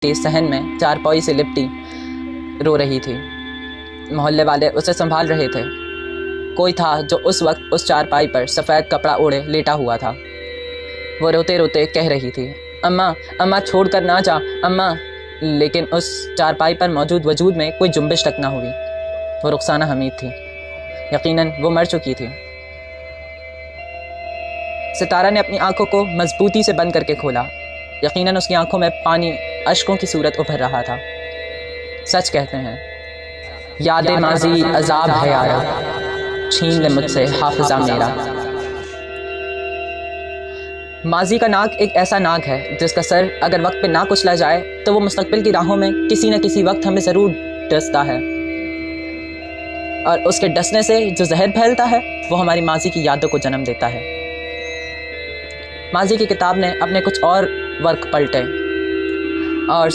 کے صحن میں چارپائی سے لپٹی رو رہی تھی۔ محلے والے اسے سنبھال رہے تھے۔ کوئی تھا جو اس وقت اس چارپائی پر سفید کپڑا اوڑھے لیٹا ہوا تھا۔ وہ روتے روتے کہہ رہی تھی، اماں اماں چھوڑ کر نہ جا اماں، لیکن اس چارپائی پر موجود وجود میں کوئی جنبش تک نہ ہوئی۔ وہ رخسانہ حمید تھی۔ یقیناً وہ مر چکی تھی۔ ستارہ نے اپنی آنکھوں کو مضبوطی سے بند کر کے کھولا۔ یقیناً اس کی آنکھوں میں پانی اشکوں کی صورت ابھر رہا تھا۔ سچ کہتے ہیں، یاد ماضی عذاب ہے یارا، چھین لے مجھ سے حافظہ میرا۔ ماضی کا ناگ ایک ایسا ناگ ہے جس کا سر اگر وقت پہ نہ کچلا جائے تو وہ مستقبل کی راہوں میں کسی نہ کسی وقت ہمیں ضرور ڈستا ہے، اور اس کے ڈسنے سے جو زہر پھیلتا ہے وہ ہماری ماضی کی یادوں کو جنم دیتا ہے۔ ماضی کی کتاب نے اپنے کچھ اور ورق پلٹے اور